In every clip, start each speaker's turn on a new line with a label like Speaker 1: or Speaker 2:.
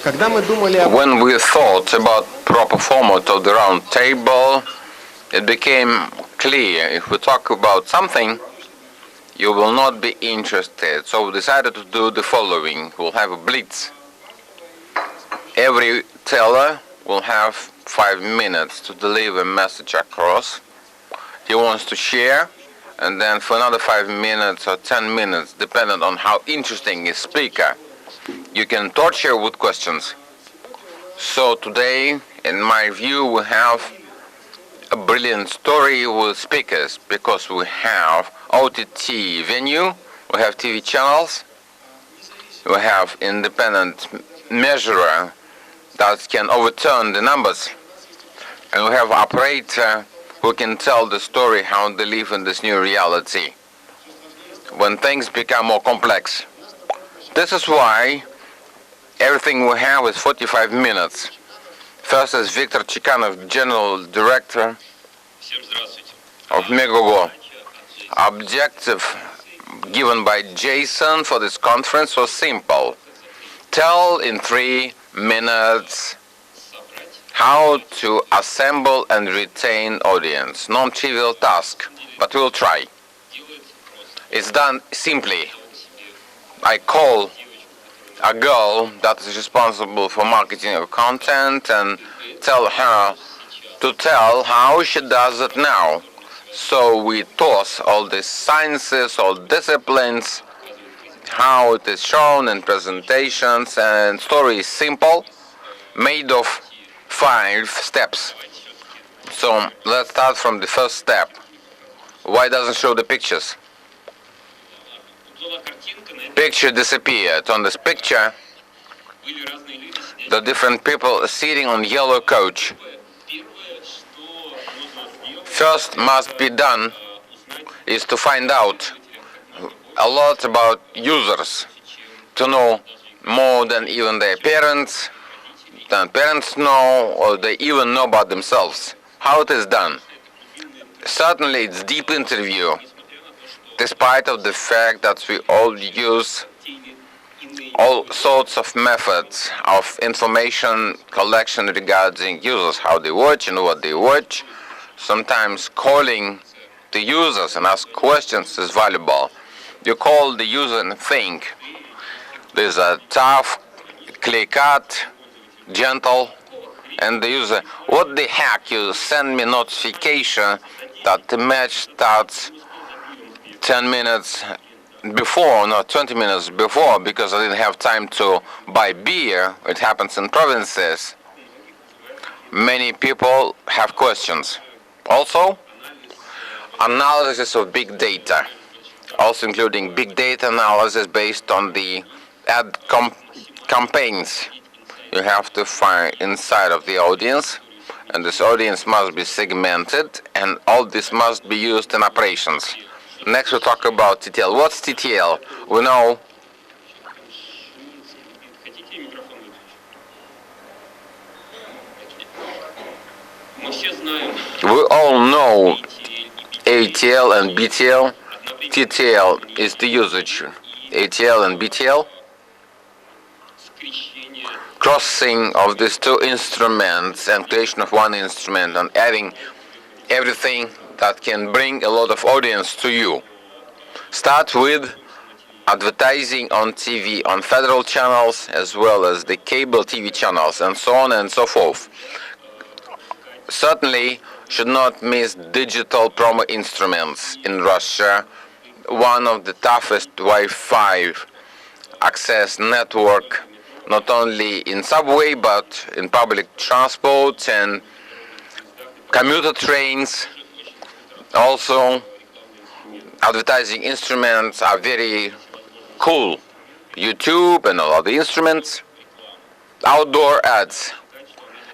Speaker 1: When we thought about proper format of the round table, it became clear if we talk about something, you will not be interested. So we decided to do the following. We'll have a blitz. Every teller will have 5 minutes to deliver a message across. He wants to share, and then for another 5 minutes or 10 minutes, depending on how interesting is speaker, you can torture with questions. So today, in my view, we have a brilliant story with speakers, because we have OTT venue, we have TV channels, we have independent measurer that can overturn the numbers, and we have operator who can tell the story how they live in this new reality when things become more complex. This is why everything we have is 45 minutes. First is Viktor Chekhanov, General Director of MEGOGO. Objective given by Jason for this conference was simple. Tell in 3 minutes how to assemble and retain audience. Non-trivial task, but we'll try. It's done simply. I call a girl that is responsible for marketing of content and tell her to tell how she does it now. So we toss all these sciences, all disciplines, how it is shown in presentations, and story is simple, made of 5 steps. So let's start from the first step. Why doesn't show the pictures? Picture disappeared. On this picture, the different people sitting on yellow coach. First must be done is to find out a lot about users, to know more than even their parents, than parents know, or they even know about themselves. How it is done? Certainly it's deep interview, despite of the fact that we all use all sorts of methods of information collection regarding users, how they watch and what they watch. Sometimes calling the users and ask questions is valuable. You call the user and think. There's a tough, clear-cut, gentle, and the user, what the heck, you send me notification that the match starts 10 minutes before, not 20 minutes before, because I didn't have time to buy beer. It happens in provinces. Many people have questions. Also, analysis of big data, also including big data analysis based on the ad campaigns. You have to find inside of the audience, and this audience must be segmented, and all this must be used in operations. Next we'll talk about TTL. What's TTL? We know we all know ATL and BTL. TTL is the usage. ATL and BTL, crossing of these 2 instruments and creation of 1 instrument and adding everything that can bring a lot of audience to you. Start with advertising on TV, on federal channels, as well as the cable TV channels, and so on and so forth. Certainly should not miss digital promo instruments in Russia. One of the toughest Wi-Fi access network, not only in subway but in public transport and commuter trains. Also, advertising instruments are very cool. YouTube and all other instruments. Outdoor ads.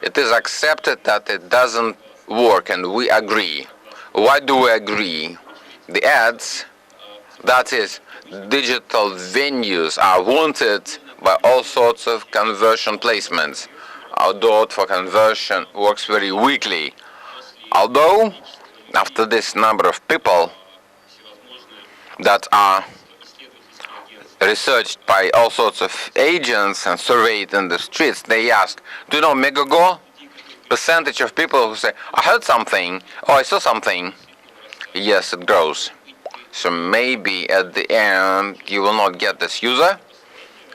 Speaker 1: It is accepted that it doesn't work, and we agree. Why do we agree? The ads, that is, digital venues, are wanted by all sorts of conversion placements. Outdoor for conversion works very weakly. Although, after this number of people that are researched by all sorts of agents and surveyed in the streets. They ask, do you know MEGOGO? Percentage of people who say, I heard something, or I saw something. Yes, it grows. So maybe at the end you will not get this user,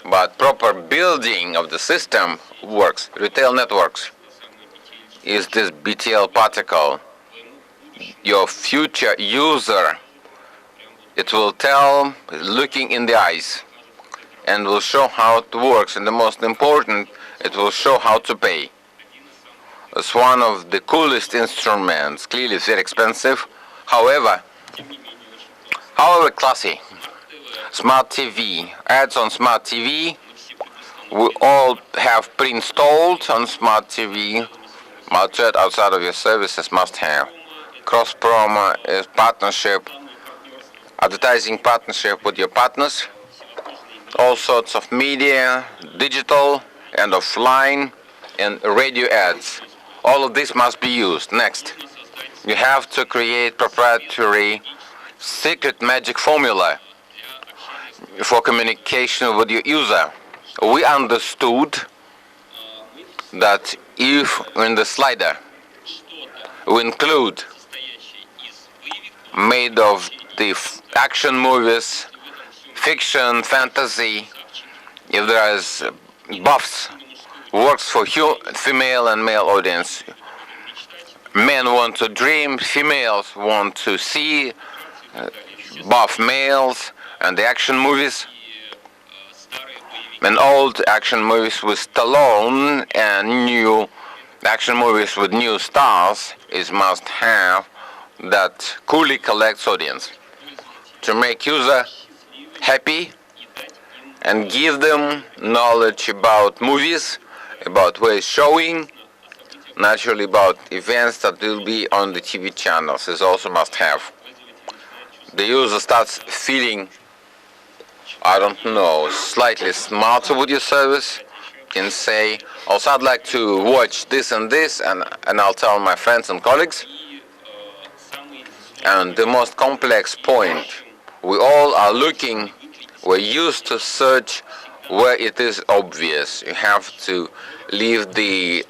Speaker 1: but proper building of the system works. Retail networks is this BTL particle. Your future user, it will tell, looking in the eyes, and will show how it works. And the most important, it will show how to pay. It's one of the coolest instruments. Clearly it's very expensive. However classy. Smart TV. Ads on smart TV. We all have pre-installed on smart TV. Multi-ad outside of your services must have. Cross promo is partnership, advertising partnership with your partners. All sorts of media, digital and offline, and radio ads. All of this must be used. Next, you have to create proprietary secret magic formula for communication with your user. We understood that if in the slider we include made of the action movies, fiction, fantasy, if there is buffs, works for female and male audience. Men want to dream, females want to see buff males, and the action movies, and old action movies with Stallone and new action movies with new stars is must have that coolly collects audience to make user happy and give them knowledge about movies, about where it's showing, naturally about events that will be on the TV channels is also must have. The user starts feeling, I don't know, slightly smarter with your service, can say, also I'd like to watch this and this, and I'll tell my friends and colleagues. And the most complex point, we all are looking, we're used to search where it is obvious. You have to leave the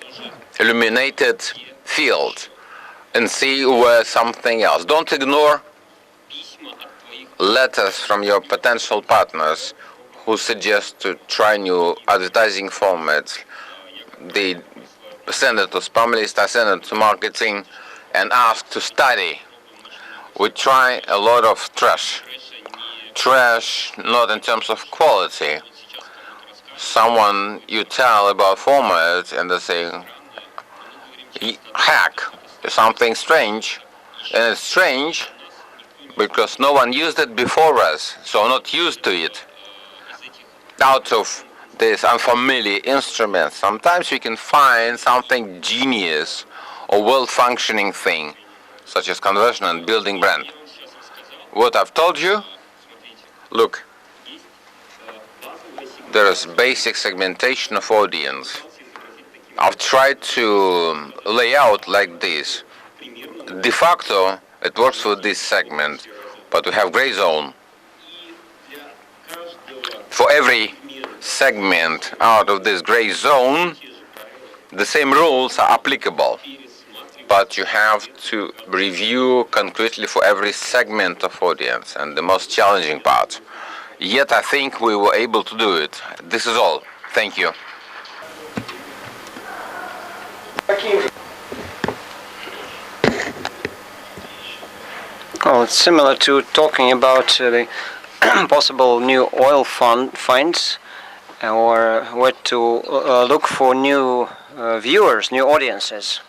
Speaker 1: illuminated field and see where something else. Don't ignore letters from your potential partners who suggest to try new advertising formats. They send it to spam list, I send it to marketing and ask to study. We try a lot of trash. Trash not in terms of quality. Someone you tell about format and they say, hack, something strange, and it's strange because no one used it before us, so not used to it. Out of this unfamiliar instrument, sometimes we can find something genius or well-functioning thing, such as conversion and building brand. What I've told you, look, there is basic segmentation of audience. I've tried to lay out like this. De facto, it works for this segment, but we have gray zone. For every segment out of this gray zone, the same rules are applicable, but you have to review concretely for every segment of audience, and the most challenging part. Yet I think we were able to do it. This is all. Thank you.
Speaker 2: Well, it's similar to talking about the possible new oil finds, or where to look for new viewers, new audiences.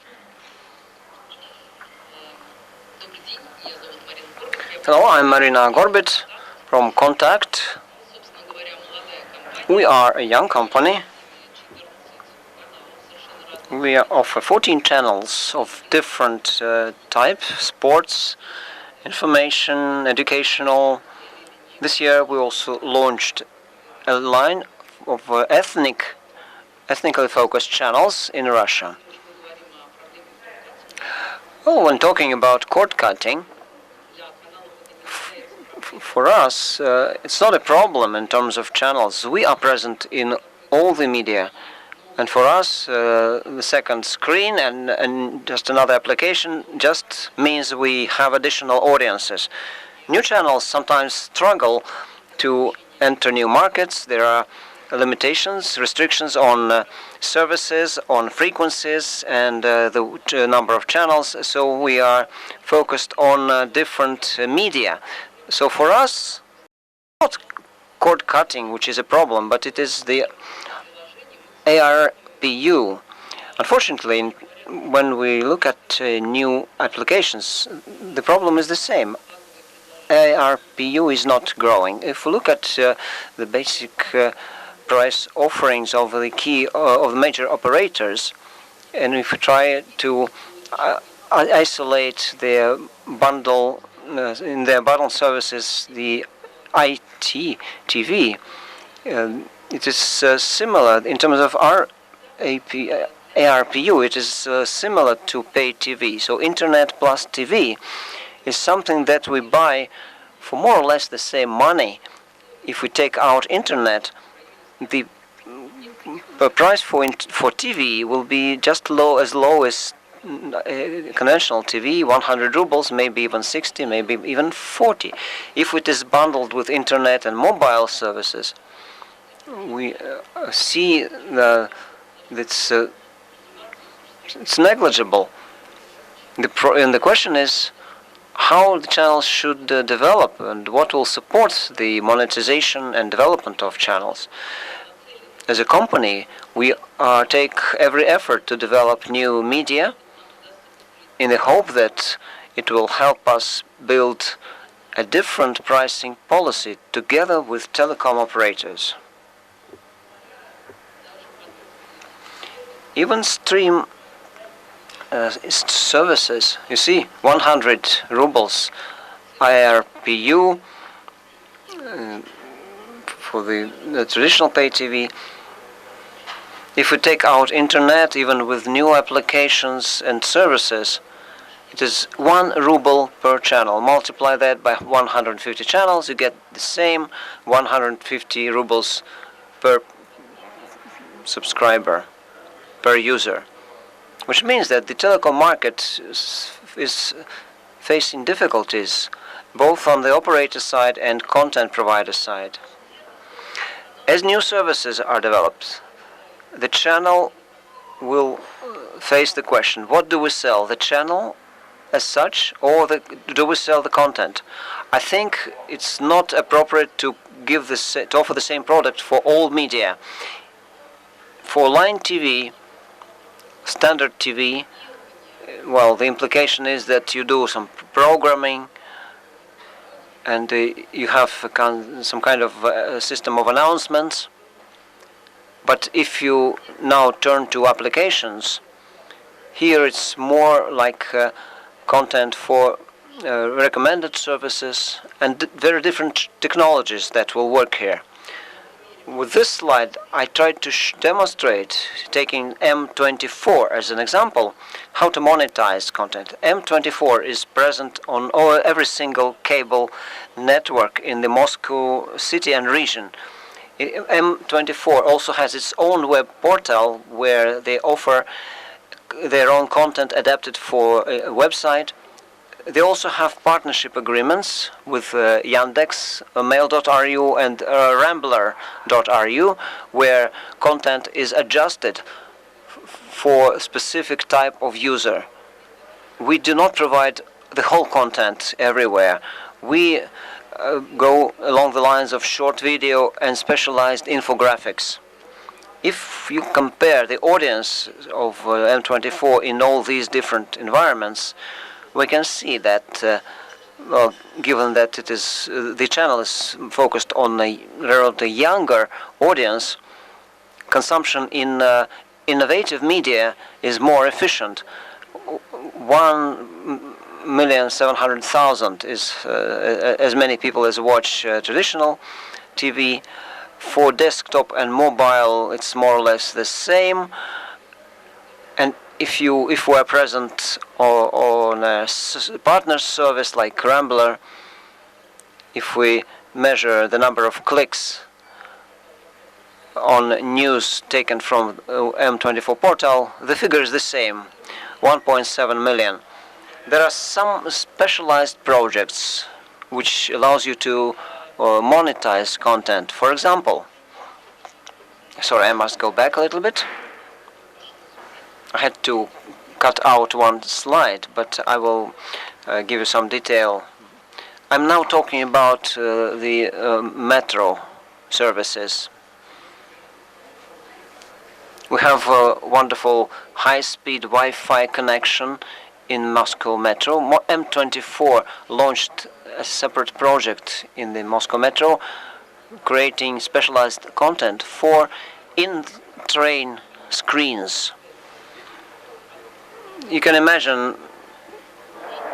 Speaker 2: Hello, I'm Marina Gorbik from Contact. We are a young company. We offer 14 channels of different type, sports, information, educational. This year we also launched a line of ethnically focused channels in Russia. Well, when talking about cord cutting, for us, it's not a problem in terms of channels. We are present in all the media. And for us, the second screen and just another application just means we have additional audiences. New channels sometimes struggle to enter new markets. There are limitations, restrictions on services, on frequencies, and the number of channels. So we are focused on different media. So for us, not cord cutting, which is a problem, but it is the ARPU. Unfortunately, when we look at new applications, the problem is the same. ARPU is not growing. If we look at the basic price offerings of the of the major operators, and if we try to isolate their bundle in their bundle services, the IT TV, it is similar in terms of ARPU. It is similar to pay TV. So internet plus TV is something that we buy for more or less the same money. If we take out internet, the price for TV will be just as low as conventional TV, 100 rubles, maybe even 60, maybe even 40. If it is bundled with internet and mobile services, we see it's negligible. And the question is how the channels should develop and what will support the monetization and development of channels. As a company, we take every effort to develop new media in the hope that it will help us build a different pricing policy together with telecom operators. Even stream services, you see, 100 rubles IRPU for the traditional pay TV. If we take out internet, even with new applications and services, it is 1 ruble per channel. Multiply that by 150 channels, you get the same 150 rubles per subscriber, per user. Which means that the telecom market is facing difficulties, both on the operator side and content provider side. As new services are developed, the channel will face the question, what do we sell, the channel as such, or do we sell the content? I think it's not appropriate to offer the same product for all media. For line TV, standard TV, well, the implication is that you do some programming and you have some kind of system of announcements. But if you now turn to applications, here it's more like content for recommended services and very different technologies that will work here. With this slide, I tried to demonstrate, taking M24 as an example, how to monetize content. M24 is present on every single cable network in the Moscow city and region. M24 also has its own web portal where they offer their own content adapted for a website. They also have partnership agreements with Yandex, Mail.ru and Rambler.ru, where content is adjusted for a specific type of user. We do not provide the whole content everywhere. We go along the lines of short video and specialized infographics. If you compare the audience of M24 in all these different environments, we can see that, well, given that it is the channel is focused on a relatively younger audience, consumption in innovative media is more efficient. 1,700,000 is as many people as watch traditional TV. For desktop and mobile, it's more or less the same. And if we are present on a partner service like Rambler, if we measure the number of clicks on news taken from M24 portal, the figure is the same, 1.7 million. There are some specialized projects which allows you to monetize content. For example, sorry, I must go back a little bit. I had to cut out one slide, but I will give you some detail. I'm now talking about the metro services. We have a wonderful high-speed Wi-Fi connection in Moscow Metro. M24 launched a separate project in the Moscow Metro, creating specialized content for in-train screens. You can imagine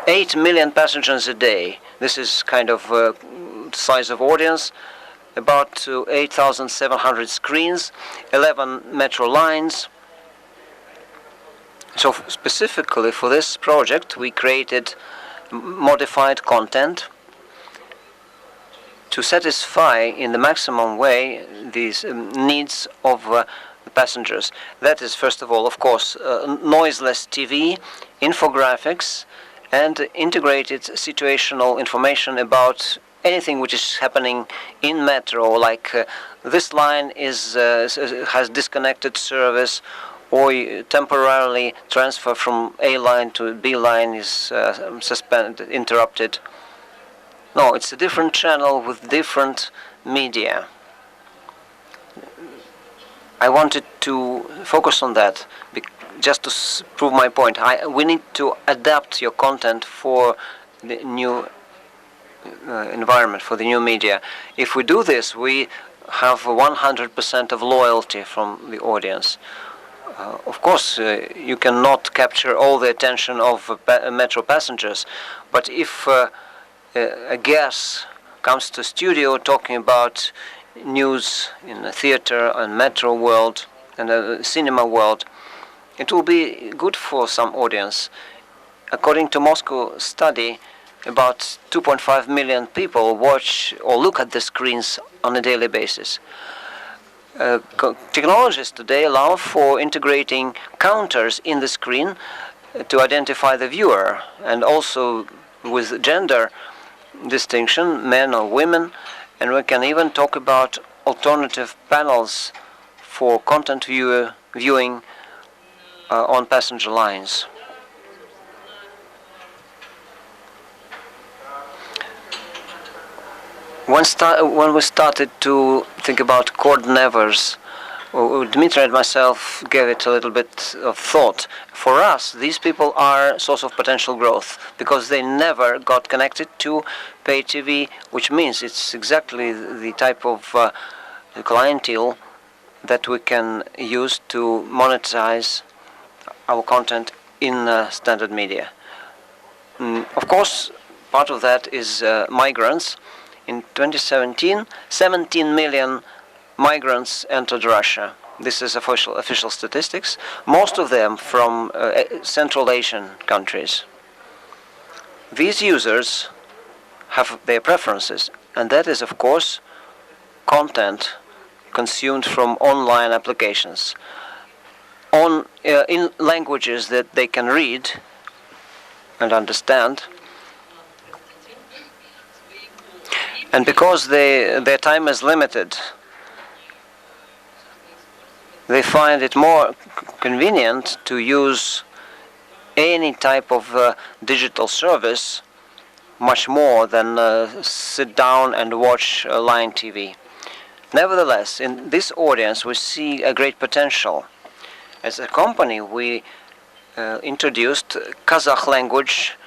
Speaker 2: 8 million passengers a day. This is kind of size of audience. About 8,700 screens, 11 metro lines. So specifically for this project, we created modified content to satisfy in the maximum way these needs of the passengers. That is, first of all, of course, noiseless TV, infographics, and integrated situational information about anything which is happening in metro, like this line has disconnected service, or temporarily transfer from A line to B line is suspended, interrupted. No, it's a different channel with different media. I wanted to focus on that just to prove my point. We need to adapt your content for the new environment, for the new media. If we do this, we have 100% of loyalty from the audience. Of course, you cannot capture all the attention of metro passengers, but if a guest comes to studio talking about news in the theater and metro world and the cinema world, it will be good for some audience. According to Moscow study, about 2.5 million people watch or look at the screens on a daily basis. Technologies today allow for integrating counters in the screen to identify the viewer, and also with gender distinction, men or women, and we can even talk about alternative panels for content viewing on passenger lines. When we started to think about cord nevers, Dmitry and myself gave it a little bit of thought. For us, these people are a source of potential growth because they never got connected to pay TV, which means it's exactly the type of clientele that we can use to monetize our content in standard media. Of course, part of that is migrants. In 2017, 17 million migrants entered Russia. This is official statistics, most of them from Central Asian countries. These users have their preferences, and that is, of course, content consumed from online applications in languages that they can read and understand. And because their time is limited, they find it more convenient to use any type of digital service much more than sit down and watch line TV. Nevertheless, in this audience we see a great potential. As a company, we introduced Kazakh language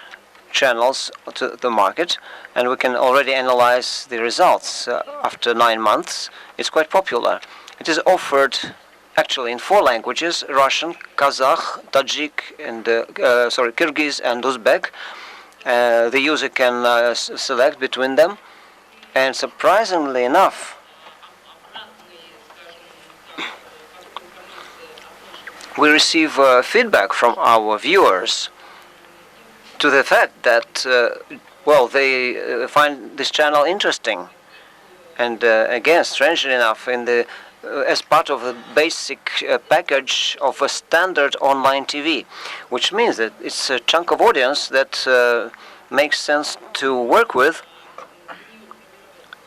Speaker 2: channels to the market, and we can already analyze the results. After 9 months, it's quite popular. It is offered actually in 4 languages: Russian, Kazakh, Tajik, and Kyrgyz and Uzbek. The user can select between them, and surprisingly enough, we receive feedback from our viewers to the fact that well, they find this channel interesting. And again, strangely enough, as part of the basic package of a standard online TV, which means that it's a chunk of audience that makes sense to work with.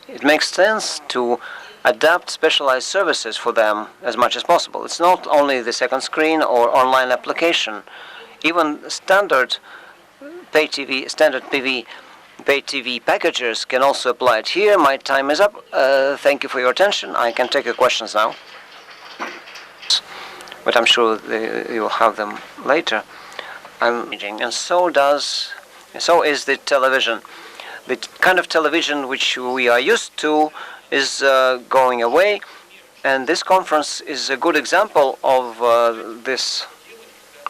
Speaker 2: It makes sense to adapt specialized services for them as much as possible. It's not only the second screen or online application. Even standard pay TV packagers can also apply it. Here, my time is up. Thank you for your attention. I can take your questions now, but I'm sure you'll have them later. And so is the television. The kind of television which we are used to is going away, and this conference is a good example of this,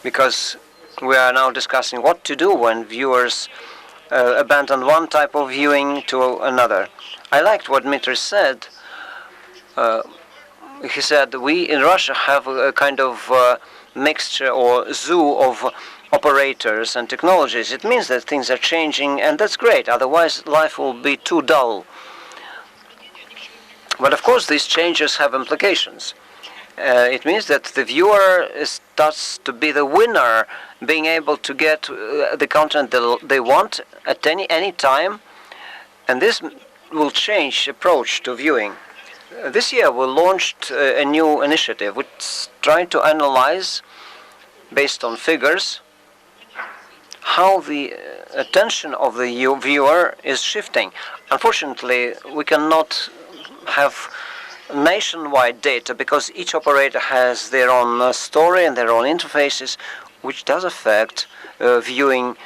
Speaker 2: because we are now discussing what to do when viewers abandon one type of viewing to another. I liked what Dmitriy said. He said we in Russia have a kind of mixture or zoo of operators and technologies. It means that things are changing, and that's great. Otherwise, life will be too dull. But of course, these changes have implications. It means that the viewer starts to be the winner, being able to get the content they want at any time, and this will change approach to viewing. This year we launched a new initiative which is trying to analyze, based on figures, how the attention of the viewer is shifting. Unfortunately, we cannot have nationwide data because each operator has their own story and their own interfaces, which does affect viewing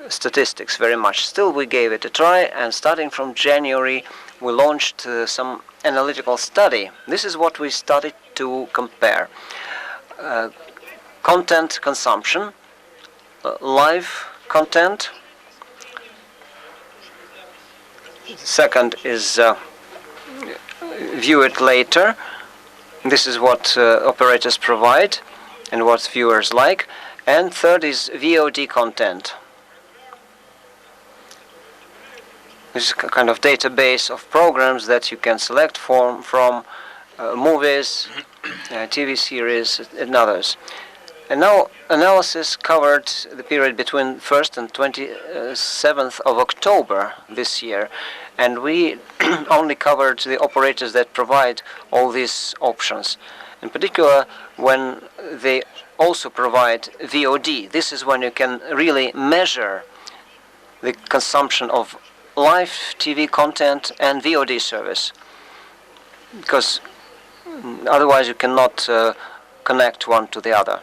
Speaker 2: statistics very much. Still, we gave it a try, and starting from January, we launched some analytical study. This is what we started to compare. Content consumption, live content. Second is view it later. This is what operators provide and what viewers like. And third is VOD content. This is a kind of database of programs that you can select from movies, TV series, and others. And now analysis covered the period between 1st and 27th of October this year. And we only covered the operators that provide all these options. In particular, when they also provide VOD. This is when you can really measure the consumption of live TV content and VOD service. Because otherwise you cannot connect one to the other.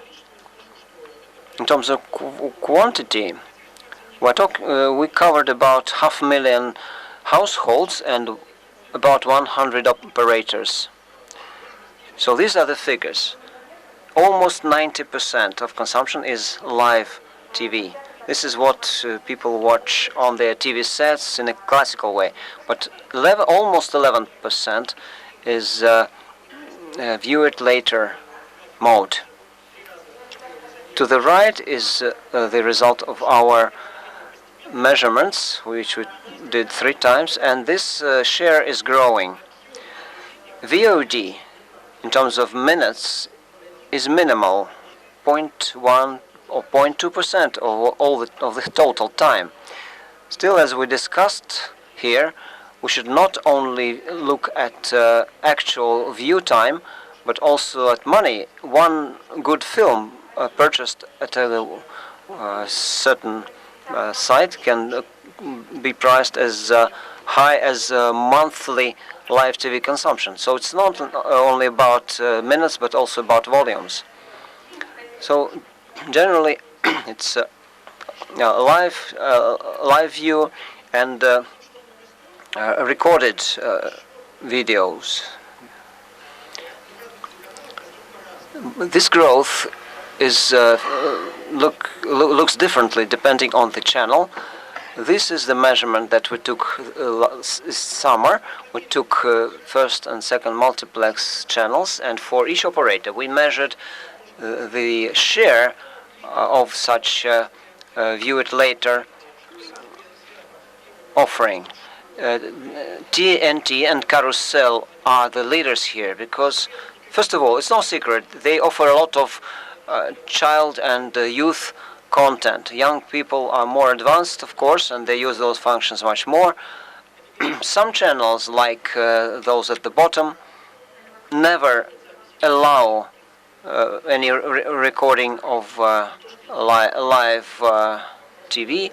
Speaker 2: In terms of quantity, we covered about 500,000 households and about 100 operators. So these are the figures. Almost 90% of consumption is live TV. This is what people watch on their TV sets in a classical way. But almost 11% is view it later mode. To the right is the result of our measurements, which we did 3 times, and this share is growing. VOD, in terms of minutes, is minimal, 0.1 or 0.2% of the total time. Still, as we discussed here, we should not only look at actual view time, but also at money. One good film purchased at a certain site can be priced as high as monthly live TV consumption. So it's not only about minutes, but also about volumes. So generally, it's live view and recorded videos. This growth is looks differently depending on the channel. This is the measurement that we took this summer. We took first and second multiplex channels, and for each operator we measured the share of such view it later offering. TNT and Carousel are the leaders here because, first of all, it's no secret, they offer a lot of child and youth content. Young people are more advanced, of course, and they use those functions much more. Some channels, like those at the bottom, never allow any recording of live TV.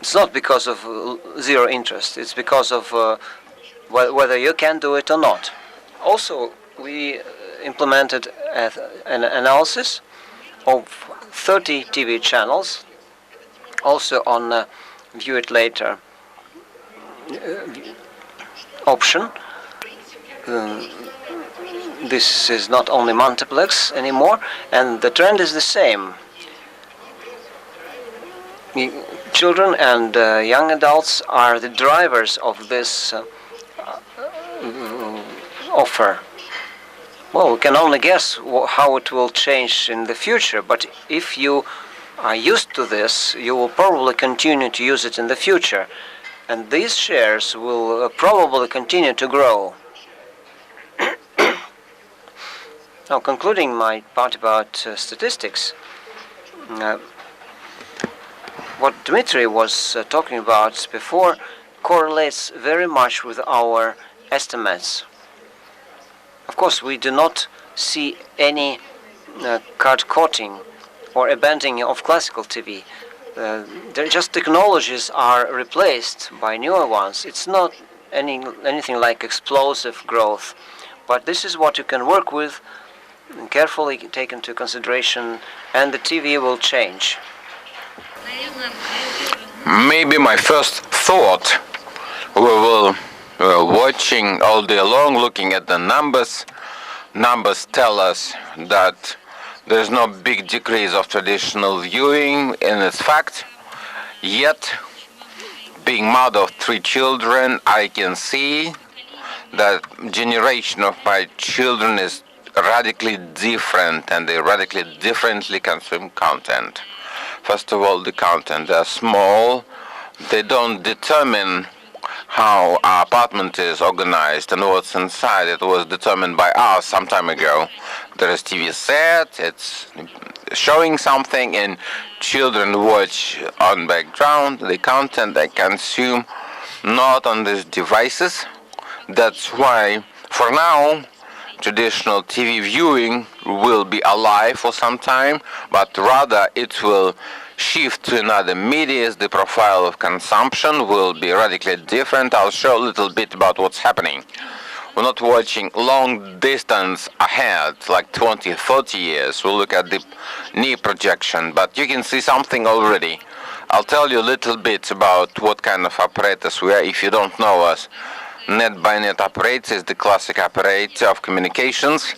Speaker 2: It's not because of zero interest. It's because of whether you can do it or not. Also, we implemented an analysis of 30 TV channels, also on View It Later option. This is not only multiplex anymore, and the trend is the same. Children and young adults are the drivers of this offer. Well, we can only guess how it will change in the future, but if you are used to this, you will probably continue to use it in the future, and these shares will probably continue to grow. Now, concluding my part about statistics, what Dmitry was talking about before correlates very much with our estimates. Of course, we do not see any cut-cutting or abandoning of classical TV. Just technologies are replaced by newer ones. It's not anything like explosive growth, but this is what you can work with and carefully take into consideration, and the TV will change.
Speaker 1: Maybe my first thought, we were watching all day long, looking at the numbers. Numbers tell us that there's no big decrease of traditional viewing in its fact. Yet, being mother of 3 children, I can see that generation of my children is radically different, and they radically differently consume content. First of all, the content. They're small. They don't determine how our apartment is organized and what's inside. It was determined by us some time ago. There is TV set, it's showing something, and children watch on background the content they consume, not on these devices. That's why, for now, traditional TV viewing will be alive for some time, but rather it will shift to another media. The profile of consumption will be radically different. I'll show a little bit about what's happening. We're not watching long distance ahead, like 20, 30 years. We'll look at the near projection, but you can see something already. I'll tell you a little bit about what kind of apparatus we are if you don't know us. NetByNet operator is the classic operator of communications.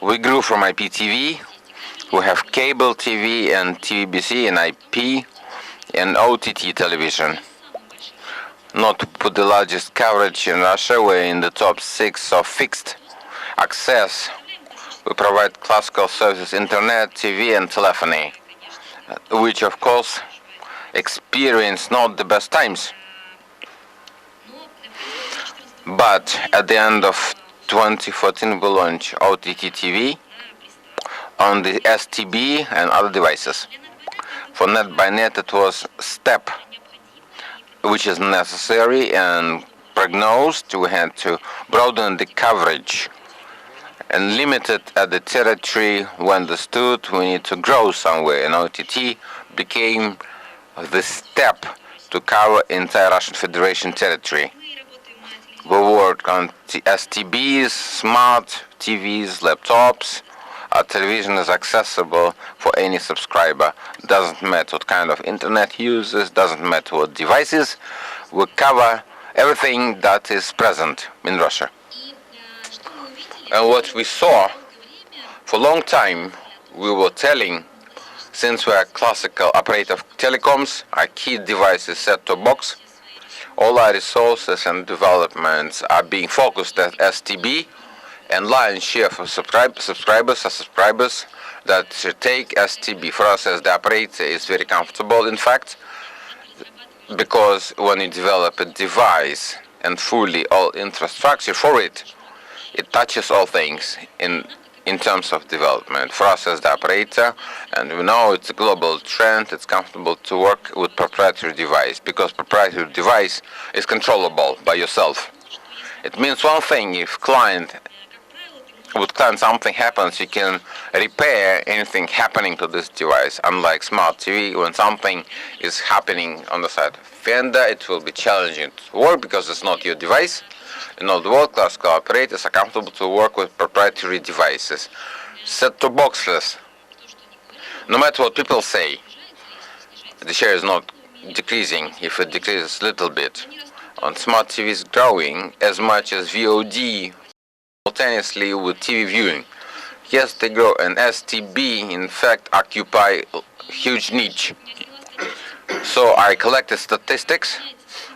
Speaker 1: We grew from IPTV. We have cable TV and TVBC and IP and OTT television. Not to put the largest coverage in Russia, we're in the top 6 of fixed access. We provide classical services, internet, TV and telephony, which of course experience not the best times. But at the end of 2014 we launched OTT TV on the STB and other devices. For NetByNet it was step which is necessary and prognosed. We had to broaden the coverage and limit it at the territory. We understood we need to grow somewhere, and OTT became the step to cover entire Russian Federation territory. We work on STBs, smart TVs, laptops. Our television is accessible for any subscriber. Doesn't matter what kind of internet uses, doesn't matter what devices. We cover everything that is present in Russia. And what we saw for a long time, we were telling, since we are classical operator of telecoms, our key device is set-top box. All our resources and developments are being focused at STB, and lion's share for subscribers are subscribers that take STB. For us as the operator is very comfortable. In fact, because when you develop a device and fully all infrastructure for it, it touches all things in terms of development. For us as the operator, and we know it's a global trend, it's comfortable to work with proprietary device because proprietary device is controllable by yourself. It means one thing: if with client something happens, you can repair anything happening to this device. Unlike smart TV, when something is happening on the side of vendor, it will be challenging to work because it's not your device. And all the world-class operators are comfortable to work with proprietary devices. Set-top boxes. No matter what people say, the share is not decreasing. If it decreases a little bit, on smart TV is growing as much as VOD simultaneously with TV viewing. Yes, they grow, and STB in fact occupy a huge niche. So I collected statistics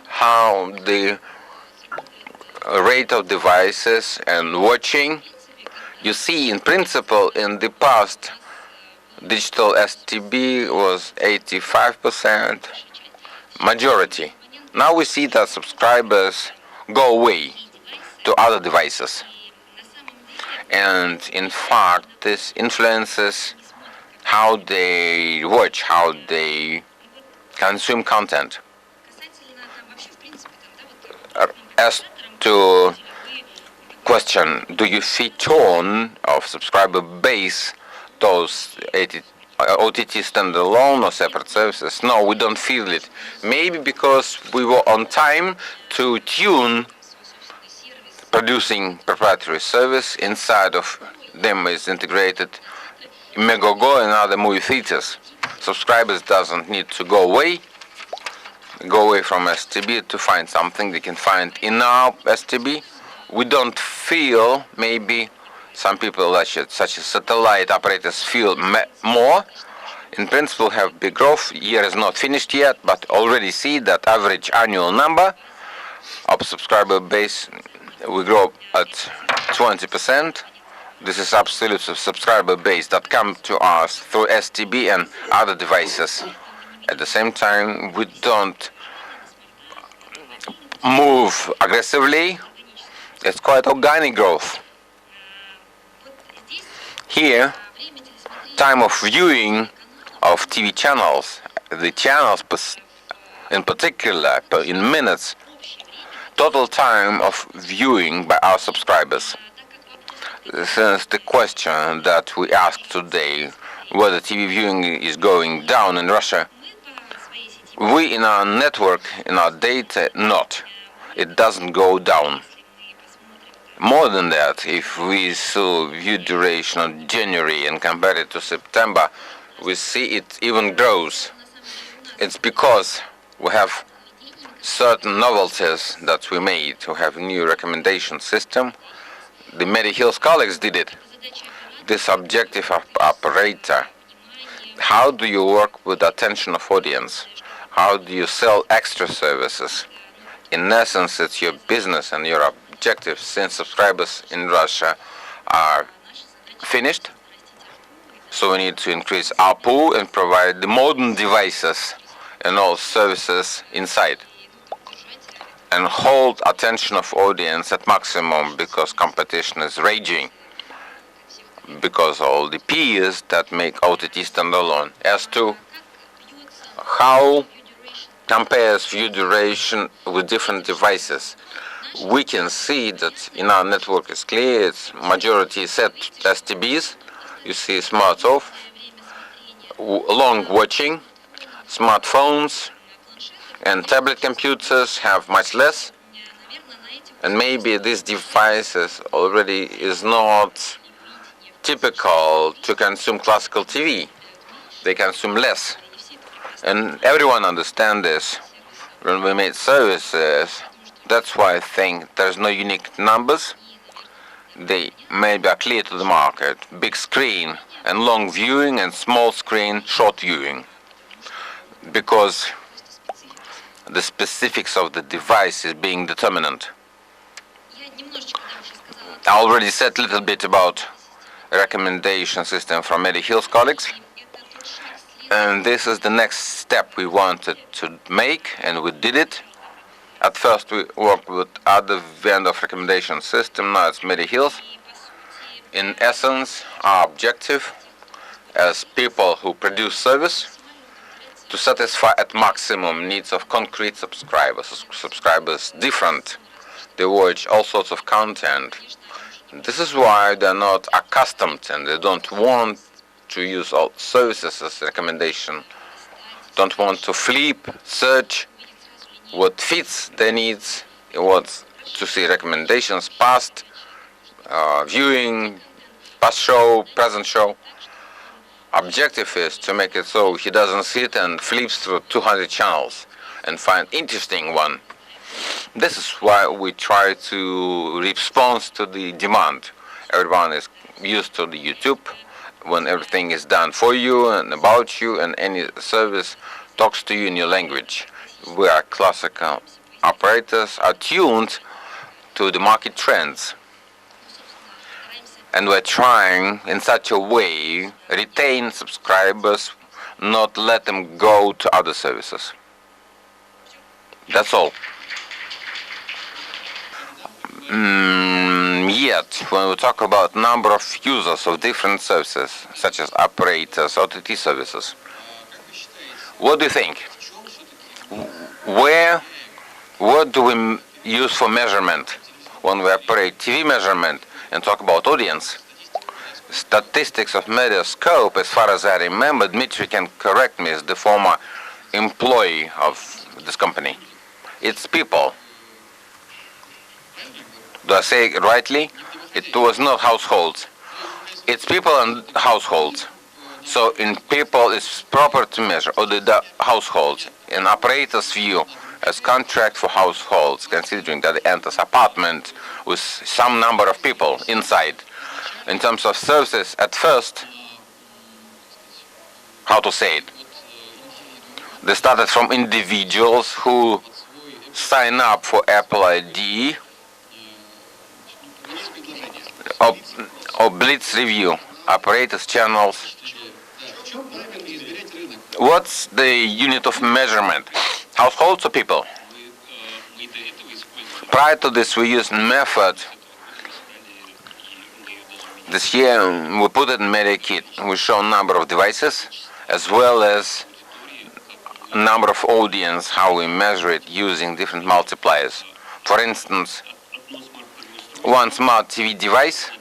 Speaker 1: how the rate of devices and watching. You see, in principle, in the past, digital STB was 85% majority. Now we see that subscribers go away to other devices. And in fact, this influences how they watch, how they consume content. As to question, do you see tone of subscriber base, those OTT standalone or separate services? No, we don't feel it. Maybe because we were on time to tune producing proprietary service. Inside of them is integrated MEGOGO and other movie theaters. Subscribers doesn't need to go away from STB to find something they can find in our STB. We don't feel, maybe some people such as satellite operators feel more. In principle have big growth. Year is not finished yet, but already see that average annual number of subscriber base we grow at 20%. This is absolute subscriber base that come to us through STB and other devices. At the same time, we don't move aggressively. It's quite organic growth. Here, time of viewing of TV channels, the channels in particular, in minutes, total time of viewing by our subscribers. Since the question that we asked today, whether TV viewing is going down in Russia, we in our network, in our data, not. It doesn't go down. More than that, if we saw view duration of January and compare it to September, we see it even grows. It's because we have certain novelties that we made. We have a new recommendation system. The Medihealth colleagues did it. This objective operator. How do you work with attention of audience? How do you sell extra services? In essence, it's your business and your objective, since subscribers in Russia are finished. So we need to increase ARPU and provide the modern devices and all services inside, and hold attention of audience at maximum, because competition is raging, because all the peers that make OTT standalone. As to how compares view duration with different devices, we can see that in our network is clear. It's majority set STBs. You see smart off, long watching, smartphones and tablet computers have much less, and maybe these devices already is not typical to consume classical TV. They consume less, and everyone understands this when we made services. That's why I think there's no unique numbers. They maybe are clear to the market: big screen and long viewing, and small screen short viewing, because the specifics of the device is being determinant. I already said a little bit about recommendation system from Medihealth colleagues. And this is the next step we wanted to make, and we did it. At first we worked with other vendor recommendation system, now it's MediHealth. In essence, our objective as people who produce service to satisfy at maximum needs of concrete subscribers. Subscribers different, they watch all sorts of content. This is why they're not accustomed and they don't want to use all services as recommendation, don't want to flip, search what fits their needs, what to see recommendations, past viewing, past show, present show. Objective is to make it so he doesn't sit and flips through 200 channels and find interesting one. This is why we try to respond to the demand. Everyone is used to the YouTube when everything is done for you and about you, and any service talks to you in your language. We are classical operators, are tuned to the market trends. And we're trying in such a way retain subscribers, not let them go to other services. That's all. Yet, when we talk about number of users of different services, such as operators, OTT services, what do you think? What do we use for measurement when we operate TV measurement and talk about audience? Statistics of Mediascope, as far as I remember, Dmitriy can correct me, as the former employee of this company. It's people. Do I say it rightly? It was not households. It's people and households. So in people it's proper to measure, or the households. In operator's view, as contract for households, considering that it enters apartment with some number of people inside. In terms of services, at first, how to say it? They started from individuals who sign up for Apple ID or Blitz review, operators channels. What's the unit of measurement? Households or people? Prior to this, we used method. This year, we put it in MediKit. We show number of devices as well as number of audience, how we measure it using different multipliers. For instance, one smart TV device,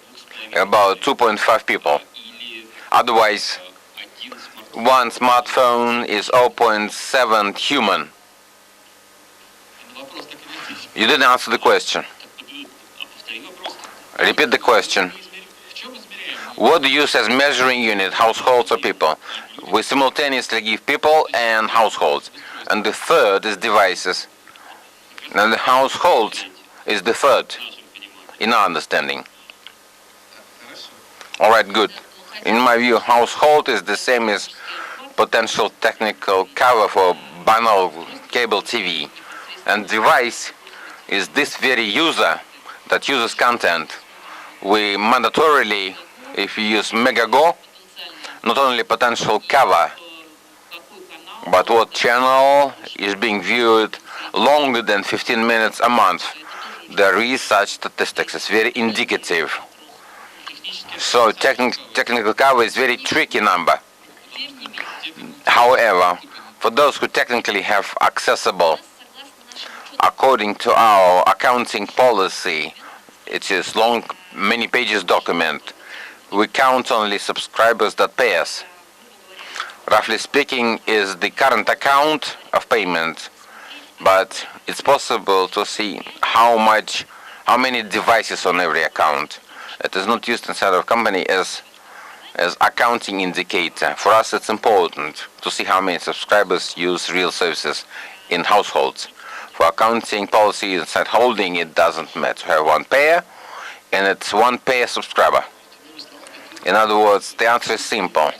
Speaker 1: about 2.5 people. Otherwise, one smartphone is 0.7 human. You didn't answer the question. Repeat the question. What do you use as measuring unit, households or people? We simultaneously give people and households. And the third is devices. And the household is the third, in our understanding. Alright, good. In my view, household is the same as potential technical cover for banal cable TV. And device is this very user that uses content. We mandatorily, if you use MEGOGO, not only potential cover, but what channel is being viewed longer than 15 minutes a month. There is such statistics. It's very indicative. So technical cover is very tricky number. However, for those who technically have accessible, according to our accounting policy, it is long, many pages document, we count only subscribers that pay us. Roughly speaking, is the current account of payment, but it's possible to see how many devices on every account. It is not used inside our company as accounting indicator. For us, it's important to see how many subscribers use real services in households. For accounting policy inside holding, it doesn't matter. We have one payer, and it's one payer subscriber. In other words, the answer is simple.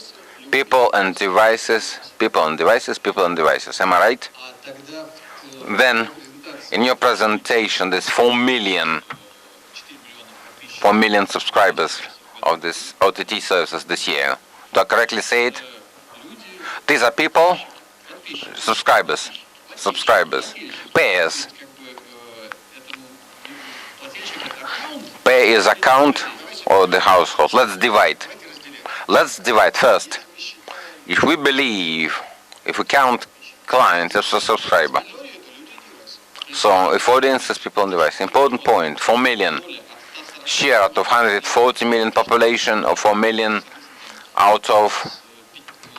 Speaker 1: People and devices, people and devices, people and devices. Am I right? Then, in your presentation, there's 4 million subscribers of this OTT services this year. Do I correctly say it? These are people, subscribers, payers. Pay is account or the household. Let's divide first. If we count clients as a subscriber, so if audience is people on device, important point, 4 million share out of 140 million population, or 4 million out of,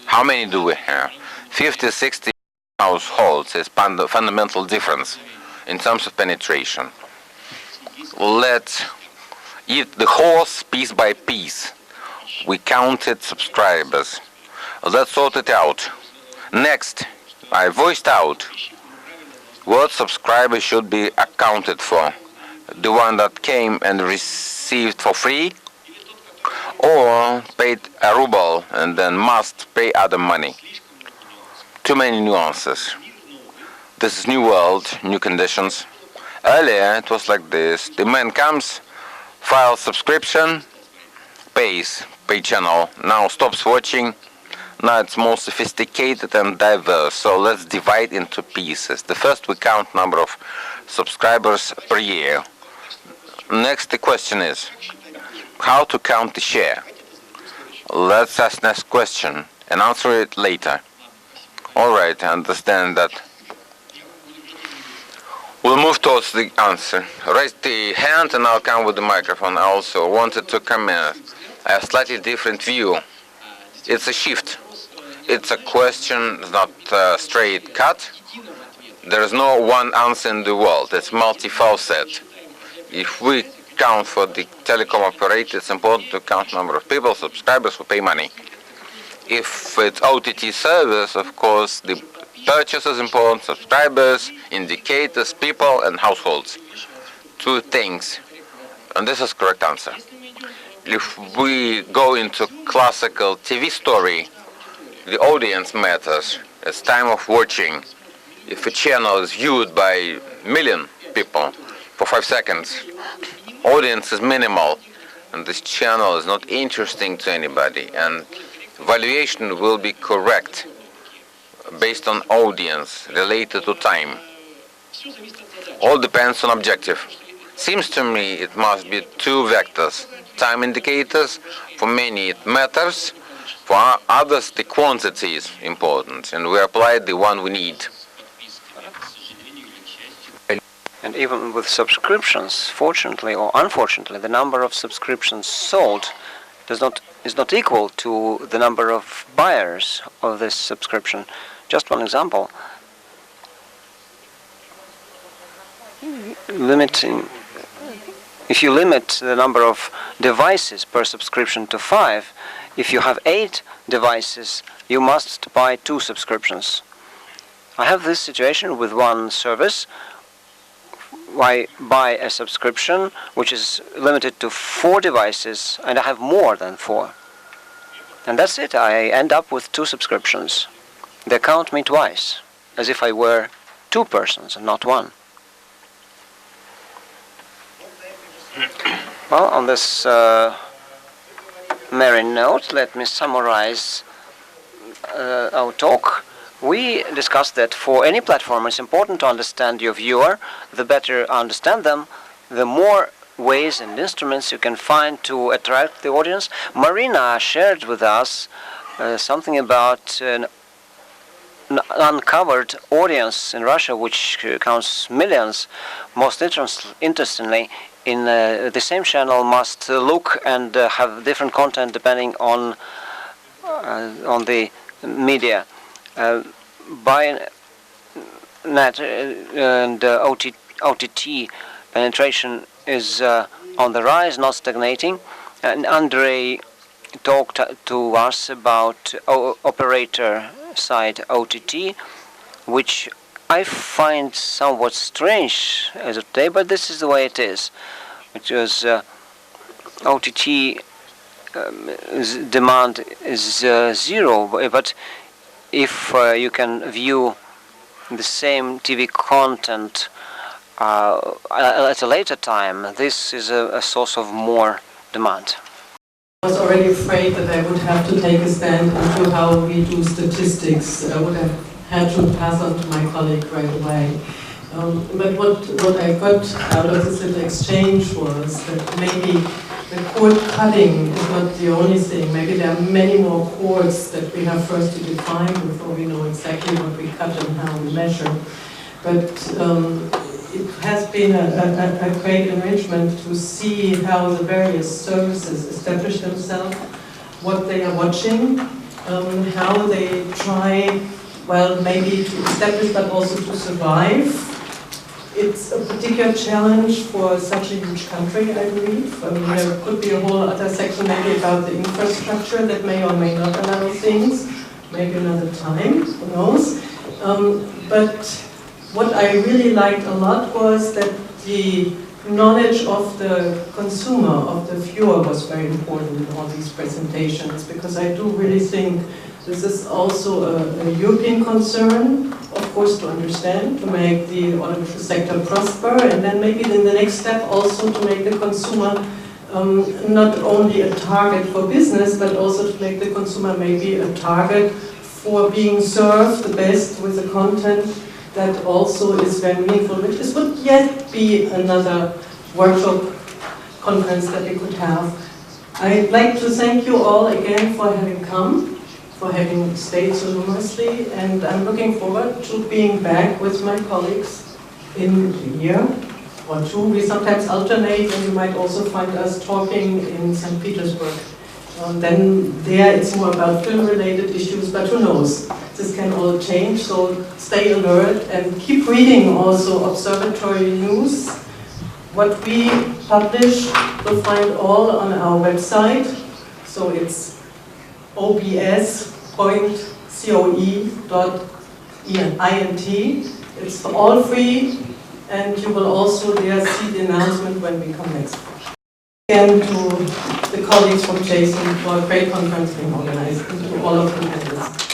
Speaker 1: how many do we have? 50, 60 households is fundamental difference in terms of penetration. Let's eat the horse piece by piece. We counted subscribers. Let's sort it out. Next, I voiced out what subscribers should be accounted for. The one that came and received for free, or paid a ruble and then must pay other money. Too many nuances. This is new world, new conditions. Earlier it was like this. The man comes, files subscription, pays, pay channel. Now stops watching. Now it's more sophisticated and diverse. So let's divide into pieces. The first we count number of subscribers per year. Next the question is how to count the share. Let's ask next question and answer it later. Alright, I understand that. We'll move towards the answer. Raise the hand and I'll come with the microphone. I also wanted to comment. I have a slightly different view. It's a shift. It's a question, it's not a straight cut. There is no one answer in the world. It's multifaceted. If we count for the telecom operator, it's important to count number of people, subscribers who pay money. If it's OTT service, of course, the purchase is important, subscribers, indicators, people, and households. Two things. And this is correct answer. If we go into classical TV story, the audience matters. It's time of watching. If a channel is viewed by million people for 5 seconds, audience is minimal, and this channel is not interesting to anybody, and valuation will be correct based on audience related to time. All depends on objective. Seems to me it must be two vectors. Time indicators, for many it matters, for others the quantity is important, and we apply the one we need.
Speaker 2: And even with subscriptions, fortunately or unfortunately, the number of subscriptions sold is not equal to the number of buyers of this subscription. Just one example. If you limit the number of devices per subscription to 5, if you have 8 devices, you must buy 2 subscriptions. I have this situation with one service. I buy a subscription which is limited to 4 devices, and I have more than 4. And that's it. I end up with 2 subscriptions. They count me twice, as if I were 2 persons and not 1. Well, on this merry note, let me summarize our talk. We discussed that for any platform it's important to understand your viewer. The better understand them, the more ways and instruments you can find to attract the audience. Marina shared with us something about an uncovered audience in Russia, which counts millions. Most interestingly, in the same channel must look and have different content depending on the media. By net and OTT penetration is on the rise, not stagnating. And Andrey talked to us about operator side OTT, which I find somewhat strange as of today, but this is the way it is. Because OTT demand is zero, but if you can view the same TV content at a later time, this is a source of more demand.
Speaker 3: I was already afraid that I would have to take a stand into how we do statistics. I would have had to pass on to my colleague right away. But what I got out of this little exchange was that maybe the cord cutting is not the only thing. Maybe there are many more cords that we have first to define before we know exactly what we cut and how we measure. But it has been a great enrichment to see how the various services establish themselves, what they are watching, how they try, well, maybe to establish but also to survive. It's a particular challenge for such a huge country, I believe. I mean, there could be a whole other section maybe about the infrastructure that may or may not allow things, maybe another time, who knows. But what I really liked a lot was that the knowledge of the consumer, of the viewer, was very important in all these presentations, because I do really think this is also a European concern, of course, to understand, to make the audiovisual sector prosper, and then maybe in the next step also to make the consumer not only a target for business, but also to make the consumer maybe a target for being served the best with the content that also is very meaningful, which this would yet be another workshop conference that we could have. I'd like to thank you all again for having come, for having stayed so numerously, and I'm looking forward to being back with my colleagues in a year or two. We sometimes alternate, and you might also find us talking in St. Petersburg. Then there it's more about film-related issues, but who knows? This can all change, so stay alert and keep reading also observatory news. What we publish you'll find all on our website, so it's obs.coe.int. It's all free, and you will also there see the announcement when we come next. Again to the colleagues from Jason for a great conference being organized, and to all of the panelists.